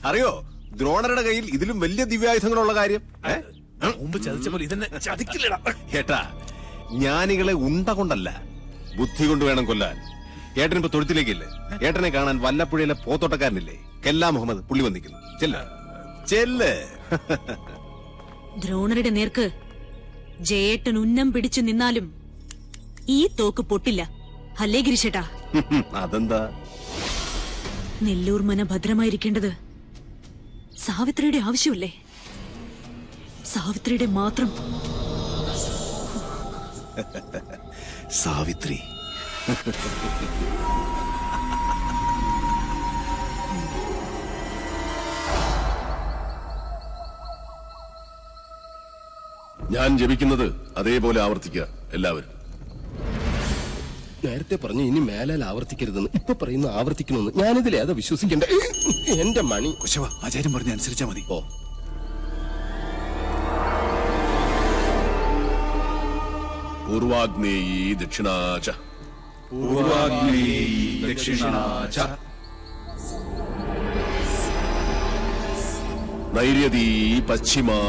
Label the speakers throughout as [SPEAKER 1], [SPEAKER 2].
[SPEAKER 1] അറിയോ ദ്രോണരുടെ കയ്യിൽ ഇതിലും വലിയ ദിവ്യായുധങ്ങളുള്ള കാര്യം?
[SPEAKER 2] മുമ്പ് ചതിച്ച പോലെ ഇതെന്നെ ചതിക്കില്ലടാ.
[SPEAKER 1] ഏട്ടാ, ജ്ഞാനികളെ ഉണ്ട കൊണ്ടല്ല ബുദ്ധി കൊണ്ട് വേണം കൊല്ലാൻ. ഏട്ടനിപ്പോ തൊഴുത്തിലേക്കില്ലേ? ഏട്ടനെ കാണാൻ വല്ലപ്പുഴയിലെ പോത്തോട്ടക്കാരനില്ലേ കെല്ലാ മുഹമ്മദ് പുള്ളി വന്നിരിക്കുന്നു. ചെല്ല്.
[SPEAKER 3] ദ്രോണരുടെ നേർക്ക് ജയേട്ടൻ ഉന്നം പിടിച്ചു നിന്നാലും ഈ തോക്ക് പൊട്ടില്ല. അല്ലേ ഗിരിശേട്ടാ?
[SPEAKER 1] അതെന്താ?
[SPEAKER 3] നെല്ലൂർ മന ഭദ്രമായിരിക്കേണ്ടത് സാവിത്രിയുടെ ആവശ്യമല്ലേ? സാവിത്രിയുടെ മാത്രം.
[SPEAKER 1] സാവിത്രി
[SPEAKER 4] ഞാൻ ജപിക്കുന്നത് അതേപോലെ ആവർത്തിക്കുക എല്ലാവരും.
[SPEAKER 5] നേരത്തെ പറഞ്ഞു ഇനി മേലാൽ ആവർത്തിക്കരുതെന്ന്, ഇപ്പൊ പറയുന്ന ആവർത്തിക്കണമെന്ന്. ഞാനിതിലേതാ വിശ്വസിക്കണ്ടേ? എന്റെ മണി.
[SPEAKER 2] കുശവ, ആചാര്യം പറഞ്ഞ അനുസരിച്ചാ മതി.
[SPEAKER 5] ഓ,
[SPEAKER 4] പൂർവാഗ്നേയീ ദക്ഷിണാച നൈര്യതീ പശ്ചിമാ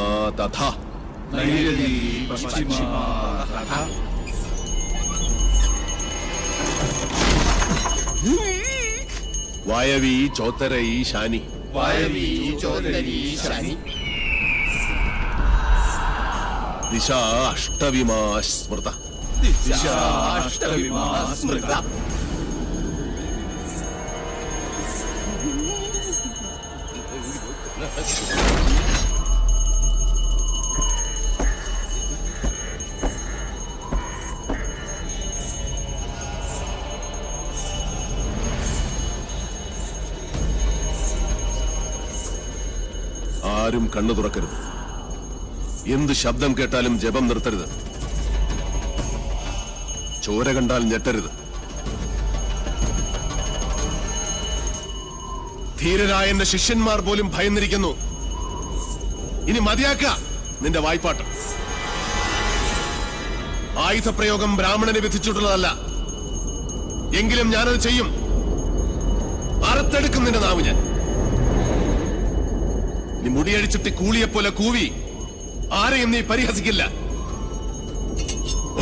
[SPEAKER 4] തഥാ വായവീ ചോത്തരൈ ശാനി ദിശ അഷ്ടവിമാ സ്മൃത ആരും കണ്ണു തുറക്കരുത്. എന്ത് ശബ്ദം കേട്ടാലും ജപം നിർത്തരുത്. ചോര കണ്ടാൽ ഞെട്ടരുത്. ധീരരായ എന്റെ ശിഷ്യന്മാർ പോലും ഭയന്നിരിക്കുന്നു. ഇനി മതിയാക്ക നിന്റെ വായ്പാട്ട്. ആയുധപ്രയോഗം ബ്രാഹ്മണനെ വിധിച്ചിട്ടുള്ളതല്ല. എങ്കിലും ഞാനത് ചെയ്യും. അറുത്തെടുക്കും നിന്റെ നാവ് ഞാൻ. നീ മുടിയടിച്ചിട്ട് കൂളിയെപ്പോലെ കൂവി ആരെയും നീ പരിഹസിക്കില്ല.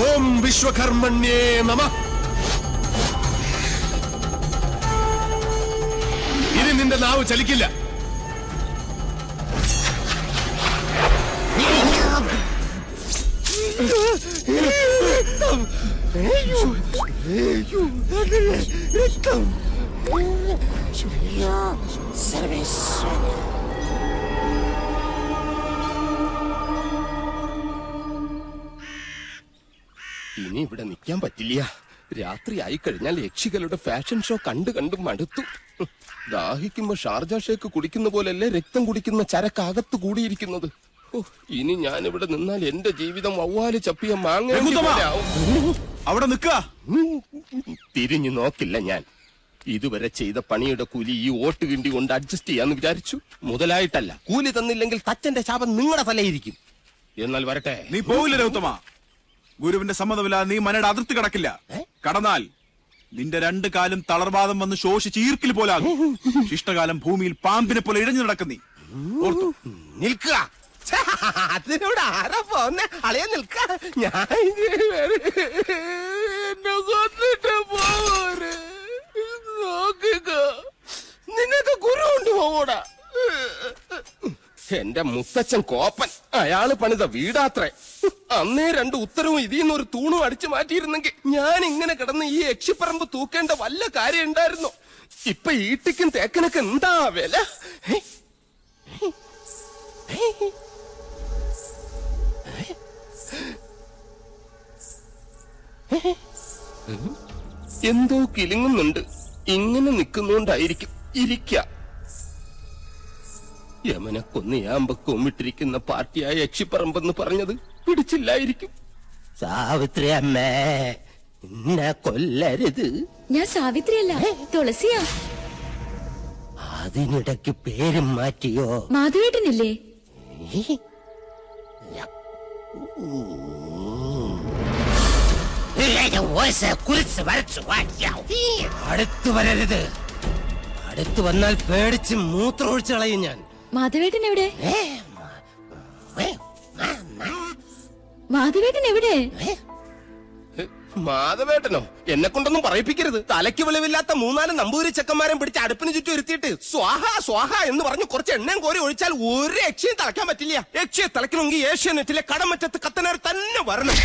[SPEAKER 4] ഓം വിശ്വകർമ്മണ്യേ നമഃ. ഇനി നിന്റെ നാവ് ചലിക്കില്ല.
[SPEAKER 5] ഇനി ഇവിടെ നിൽക്കാൻ പറ്റില്ല. രാത്രി ആയി കഴിഞ്ഞാൽ യക്ഷികളുടെ ഫാഷൻ ഷോ കണ്ടു കണ്ടു മടുത്തു. ദാഹിക്കുമ്പോ ഷാർജ ഷേക്ക് കുടിക്കുന്ന പോലല്ലേ രക്തം കുടിക്കുന്ന ചരക്കകത്ത് കൂടിയിരിക്കുന്നത്. ഇനി ഞാനിവിടെ നിന്നാൽ എന്റെ ജീവിതം വവ്വാല് ചപ്പിയ മാങ്ങ.
[SPEAKER 2] അവിടെ നിൽക്കുക.
[SPEAKER 5] തിരിഞ്ഞു നോക്കില്ല ഞാൻ. ഇതുവരെ ചെയ്ത പണിയുടെ കൂലി ഈ ഓട്ട് കിണ്ടി കൊണ്ട് അഡ്ജസ്റ്റ് ചെയ്യാന്ന് വിചാരിച്ചു. മുതലായിട്ടല്ല. കൂലി തന്നില്ലെങ്കിൽ തച്ചന്റെ ശാപം നിങ്ങളുടെ തലയിരിക്കും. എന്നാൽ വരട്ടെ.
[SPEAKER 2] നീ പോവില്ല രൗത്തമ. ഗുരുവിന്റെ സമ്മതമില്ല. നീ മനയുടെ അതിർത്തി കടക്കില്ല. കടന്നാൽ നിന്റെ രണ്ടു കാലും തളർവാദം വന്ന് ശോഷിച്ച് ഈർക്കിൽ പോലാകും. ശിഷ്ടകാലം ഭൂമിയിൽ പാമ്പിനെ പോലെ ഇഴഞ്ഞു നടക്കും. നീ ഓർത്തു
[SPEAKER 5] നിൽക്കുക. അതിനോട് ആരാ പോന്നെ? അളയെ നിൽക്ക. ഞാൻ എന്നെ കൊന്നിട്ട് പോവര്. നോക്കുക, നിനക്ക് ഗുരു കൊണ്ട് പോകൂടാ. എന്റെ മുത്തച്ഛൻ കോപ്പൻ. അയാള് പണിത വീടാത്രേ. അന്നേ രണ്ട് ഉത്തരവും ഇതിന്ന് ഒരു തൂണും അടിച്ചു മാറ്റിയിരുന്നെങ്കിൽ ഞാൻ ഇങ്ങനെ കിടന്ന് ഈ യക്ഷിപ്പറമ്പ് തൂക്കേണ്ട വല്ല കാര്യം ഉണ്ടായിരുന്നു. ഇപ്പൊ ഈട്ടിക്കും തേക്കനൊക്കെ എന്താ വില? എന്തോ കിലുങ്ങുന്നുണ്ട്. ഇങ്ങനെ നിൽക്കുന്നോണ്ടായിരിക്കും. ഇരിക്ക. യമനെ കൊന്നയാമ്പ കൊമ്മിട്ടിരിക്കുന്ന പാർട്ടിയായ യക്ഷിപ്പറമ്പെന്ന് പറഞ്ഞത് പിടിച്ചില്ലായിരിക്കും. സാവിത്രി അമ്മേ, എന്നെ കൊല്ലരുത്.
[SPEAKER 6] ഞാൻ സാവിത്രിയല്ല, തുളസിയാ.
[SPEAKER 5] അതിനിടയ്ക്ക് പേരും മാറ്റിയോ?
[SPEAKER 6] മാധവേട്ടനില്ലേ?
[SPEAKER 5] അടുത്തു വരരുത്.
[SPEAKER 7] അടുത്ത് വന്നാൽ പേടിച്ച് മൂത്രം ഒഴിച്ചു കളയും ഞാൻ.
[SPEAKER 6] മാധവേട്ടൻ എവിടെ? മാധവേട്ടൻ എവിടെ?
[SPEAKER 5] മാധവേട്ടനോ? എന്നെ കൊണ്ടൊന്നും പറയിപ്പിക്കരുത്. തലയ്ക്ക് വെളിവില്ലാത്ത 3-4 നമ്പൂരി ചെക്കന്മാരെ പിടിച്ച് അടുപ്പിന് ചുറ്റും ഇരുത്തിയിട്ട് സ്വാഹ സ്വാഹ എന്ന് പറഞ്ഞ് കുറച്ച് എണ്ണയും കോരി ഒഴിച്ചാൽ ഒരു യക്ഷിയെ തളയ്ക്കാൻ പറ്റില്ല. യക്ഷിയെ തളയ്ക്കണമെങ്കിൽ ഏഷ്യാനെറ്റിലെ കടമറ്റത്ത് കത്തനാർ തന്നെ വരണം.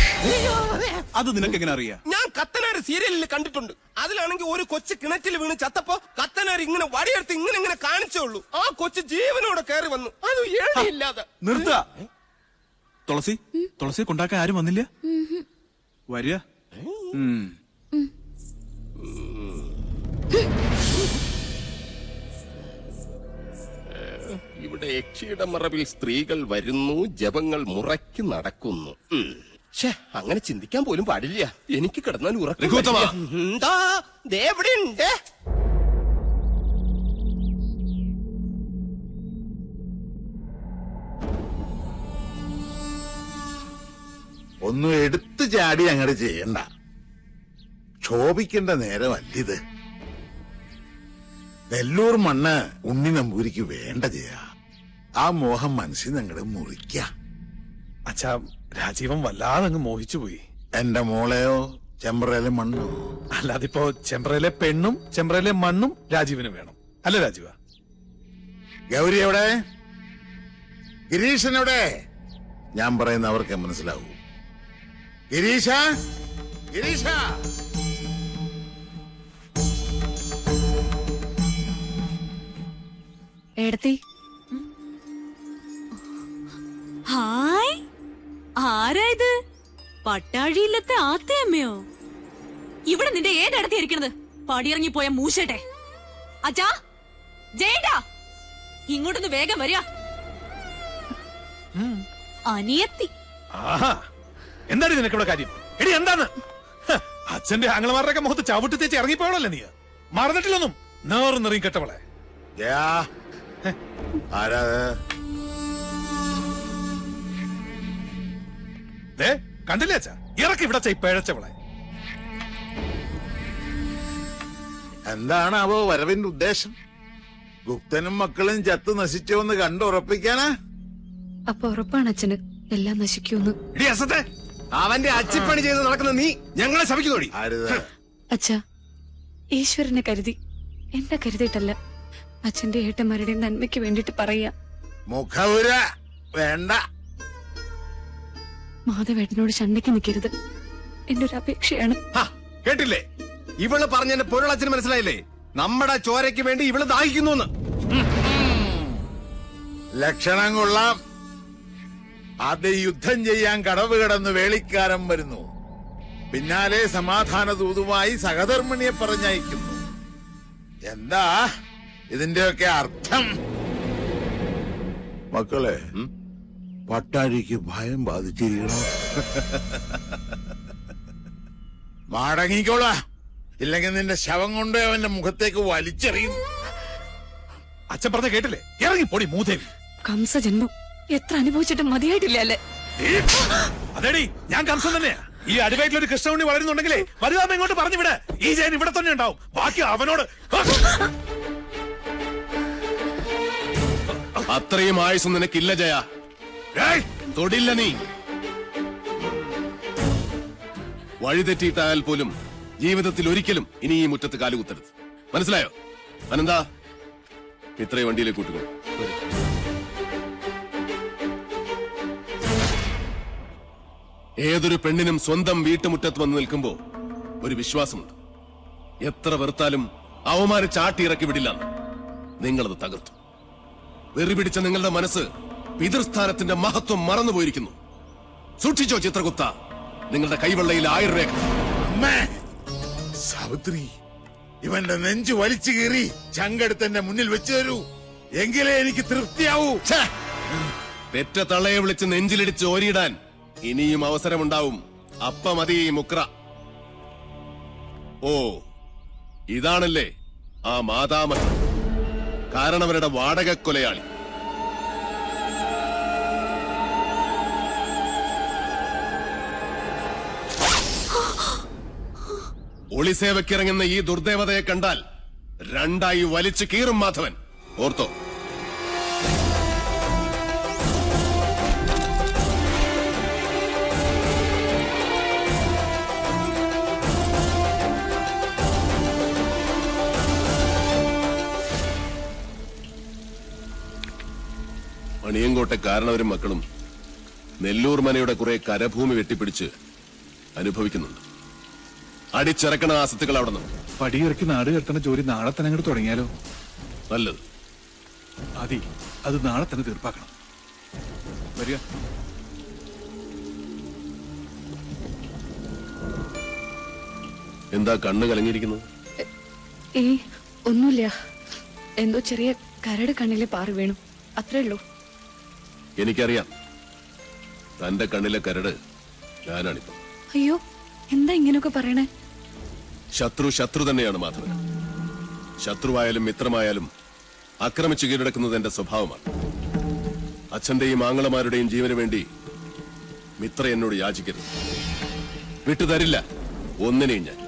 [SPEAKER 2] അത് നിനക്ക് എങ്ങനെ അറിയാം?
[SPEAKER 5] ഞാൻ കത്തനാർ സീരിയലിൽ കണ്ടിട്ടുണ്ട്. അതിലാണെങ്കിൽ ഒരു കൊച്ചു കിണറ്റിൽ വീണ് ചത്തപ്പോ കത്തനാർ ഇങ്ങനെ വടിയെടുത്ത് ഇങ്ങനെ കാണിച്ചേ ഉള്ളൂ. ആ കൊച്ചു ജീവനോടെ കയറി വന്നു. അത് ഏഴില്ലാതെ.
[SPEAKER 2] നിർത്ത. തുളസിയെ കൊണ്ടാക്കാൻ ആരും വന്നില്ല? വരിക.
[SPEAKER 5] ഇവിടെ യക്ഷിയുടെ മറവിൽ സ്ത്രീകൾ വരുന്നു, ജപങ്ങൾ മുറയ്ക്ക് നടക്കുന്നു. അങ്ങനെ ചിന്തിക്കാൻ പോലും പാടില്ല. എനിക്ക് കിടന്നാൽ ഉറക്കം. എന്താ ദേവിടെയുണ്ട്?
[SPEAKER 8] ഒന്നും എടുത്തു ചാടി അങ്ങോട്ട് ചെയ്യണ്ട. ക്ഷോഭിക്കേണ്ട നേരമല്ലിത്. നെല്ലൂർ മണ്ണ് ഉണ്ണി നമ്പൂരിക്ക് വേണ്ട ചെയ്യാ. ആ മോഹം മനസ്സിൽ അങ്ങോട്ട് മുറിക്ക.
[SPEAKER 9] അച്ഛാ, രാജീവൻ വല്ലാതെ അങ്ങ് മോഹിച്ചു പോയി.
[SPEAKER 8] എന്റെ മോളെയോ ചെമ്പ്രയിലെ മണ്ണോ?
[SPEAKER 9] അല്ലാതിപ്പോ ചെമ്പ്രയിലെ പെണ്ണും ചെമ്പ്രയിലെ മണ്ണും രാജീവിന് വേണം, അല്ല രാജീവ?
[SPEAKER 8] ഗൗരി എവിടെ? ഗിരീഷൻ എവിടെ? ഞാൻ പറയുന്ന അവർക്ക് മനസ്സിലാവൂ. ഗിരീഷ, ഗിരീഷ.
[SPEAKER 6] ഏടത്തി,
[SPEAKER 3] ഹായ്, ആരാ ഇത്? പട്ടാഴിയില്ലത്തെ ആത്തയമ്മയോ? ഇവിടെ നിന്റെ ഏതടത്തി ഇരിക്കണത്? പടിയിറങ്ങി പോയ മൂശട്ടെ. അച്ഛാ, ജയേട്ടാ, ഇങ്ങോട്ടൊന്ന് വേഗം വരിക. അനിയത്തി.
[SPEAKER 9] ആഹാ, എന്താണ് നിനക്കിവിടെ കാര്യം? എടി എന്താണ്? അച്ഛന്റെ ആംഗ്ലമാരുടെ മുഖത്ത് ചവിട്ടി തേച്ച് ഇറങ്ങിപ്പോളല്ലേ നീ? മറന്നിട്ടില്ലൊന്നും. നേർന്നെറിയും കെട്ടവളെ. കണ്ടില്ലേ അച്ഛാ? ഇറക്കി ഇവിടെ പിഴച്ചവളെ.
[SPEAKER 8] എന്താണാവോ വരവിന്റെ ഉദ്ദേശം? ഗുപ്തനും മക്കളും ചത്തു നശിച്ചോന്ന് കണ്ടുറപ്പിക്കാനാ?
[SPEAKER 6] അപ്പൊ ഉറപ്പാണ് അച്ഛന് എല്ലാം നശിക്കൂന്ന്.
[SPEAKER 1] അവന്റെ അച്ചിപ്പണി ചെയ്ത് നടക്കുന്ന നീ ഞങ്ങളെ ശപിക്കുന്നോടി.
[SPEAKER 6] അച്ഛാ, ഈശ്വരനെ കരുതി, എന്നെ കരുതിയിട്ടല്ല. അച്ഛന്റെ ഏട്ടന്മാരുടെ നന്മയ്ക്ക് വേണ്ടിട്ട് പറയാ.
[SPEAKER 8] മുഖവുര വേണ്ട.
[SPEAKER 6] മാധവേട്ടനോട് ശണ്ടയ്ക്ക് നിൽക്കരുത്. എന്റെ ഒരു അപേക്ഷയാണ്.
[SPEAKER 1] കേട്ടില്ലേ? ഇവള് പറഞ്ഞതിന്റെ പൊരുളച്ഛന് മനസ്സിലായില്ലേ? നമ്മുടെ ചോരയ്ക്ക് വേണ്ടി ഇവള് ദാഹിക്കുന്നു.
[SPEAKER 8] ലക്ഷണം കൊള്ളാം. ആദ്യം യുദ്ധം ചെയ്യാൻ കടവ് കടന്ന് വേളിക്കാരൻ വരുന്നു. പിന്നാലെ സമാധാന ദൂതുമായി സഹധർമ്മിണിയെ പറഞ്ഞയക്കുന്നു. എന്താ ഇതിന്റെയൊക്കെ അർത്ഥം? മക്കളെ, പട്ടാഴിക്ക് ഭയം ബാധിച്ചിരിക്കണോ? മടങ്ങിക്കോളാ, ഇല്ലെങ്കിൽ നിന്റെ ശവം കൊണ്ട് അവന്റെ മുഖത്തേക്ക് വലിച്ചെറിയും.
[SPEAKER 9] അച്ഛൻ പറഞ്ഞ കേട്ടില്ലേ? ഇറങ്ങി പൊടി മൂദേവി.
[SPEAKER 6] കംസജന്മം എത്ര അനുഭവിച്ചിട്ട് മതിയായിട്ടില്ല അല്ലേ?
[SPEAKER 9] അതേടി, ഞാൻ കംസൻ തന്നെയാ. ഈ അടിവയറ്റിലൊരു കൃഷ്ണുണ്ണി വളരുന്നുണ്ടെങ്കിലേ വലുതാമ ഇങ്ങോട്ട് പറഞ്ഞു വിട. ഈ ജയൻ ഇവിടെ തന്നെ ഉണ്ടാവും. ബാക്കി അവനോട്.
[SPEAKER 4] അത്രയും ആയുസ് നിനക്കില്ല ജയ. തൊടില്ല നീ. വഴിതെറ്റിയിട്ടായാൽ പോലും ജീവിതത്തിൽ ഒരിക്കലും ഇനി ഈ മുറ്റത്ത് കാലുകുത്തരുത്. മനസ്സിലായോ? അനന്താ, ഇത്രയും വണ്ടിയിലേക്ക് കൂട്ടിക്കോളൂ. ഏതൊരു പെണ്ണിനും സ്വന്തം വീട്ടുമുറ്റത്ത് വന്ന് നിൽക്കുമ്പോ ഒരു വിശ്വാസമുണ്ട്. എത്ര വെറുത്താലും അവമാനിച്ചാട്ടി ഇറക്കി വിടില്ല. നിങ്ങളത് തകർത്തു. വെറി പിടിച്ച നിങ്ങളുടെ മനസ്സ് പിതൃസ്ഥാനത്തിന്റെ മഹത്വം മറന്നുപോയിരിക്കുന്നു. സൂക്ഷിച്ചോ ചിത്രഗുപ്ത, നിങ്ങളുടെ കൈവെള്ളയിൽ 1000 രേഖ.
[SPEAKER 8] സാവിത്രി, ഇവന്റെ നെഞ്ചു വലിച്ചു കീറി ചങ്കെടുത്തെന്റെ മുന്നിൽ വെച്ചു തരൂ. എങ്കിലേ എനിക്ക് തൃപ്തിയാവൂ.
[SPEAKER 4] പെറ്റ തള്ളയെ വിളിച്ച് നെഞ്ചിലിടിച്ച് ഓരിയിടാൻ ഇനിയും അവസരമുണ്ടാവും. അപ്പ മതി മുക്ര. ഓ, ഇതാണല്ലേ ആ മാതാമഹൻ, കാരണവരുടെ വാടക കൊലയാളി. ഒളിസേവയ്ക്കിറങ്ങുന്ന ഈ ദുർദേവതയെ കണ്ടാൽ രണ്ടായി വലിച്ചു കീറും മാധവൻ. ഓർത്തോ? മണിയങ്കോട്ടെ കാരണവരും മക്കളും നെല്ലൂർ മനയുടെ കുറെ കരഭൂമി വെട്ടിപ്പിടിച്ച് അനുഭവിക്കുന്നുണ്ട്. അടിച്ചിറക്കണ ആസത്തുകൾ അവിടെ നിന്ന്.
[SPEAKER 9] പടിയിറക്കി നാട് കെട്ടണ ജോലി നാളെ തന്നെ അങ്ങോട്ട് തുടങ്ങിയാലോ?
[SPEAKER 4] നല്ലത്.
[SPEAKER 9] അതി അത് നാളെ തന്നെ തീർപ്പാക്കണം. വരിക.
[SPEAKER 4] എന്താ കണ്ണ് കലങ്ങിയിരിക്കുന്നത്?
[SPEAKER 6] ഒന്നുമില്ല, എന്തോ ചെറിയ കരട് കണ്ണിലെ പാറി വീണു, അത്രേ ഉള്ളൂ.
[SPEAKER 4] എനിക്കറിയാം തന്റെ കണ്ണിലെ കരട് ഞാനാണിപ്പോ.
[SPEAKER 6] അയ്യോ, എന്താ ഇങ്ങനെയൊക്കെ പറയണേ?
[SPEAKER 4] ശത്രു തന്നെയാണ് മാധവൻ. ശത്രുവായാലും മിത്രമായാലും ആക്രമിച്ചു കീഴടക്കുന്നത് എന്റെ സ്വഭാവമാണ്. അച്ഛന്റെയും ആങ്ങളമാരുടെയും ജീവന് വേണ്ടി മിത്ര എന്നോട് യാചിക്കരുത്. വിട്ടുതരില്ല ഒന്നിനെയും ഞാൻ.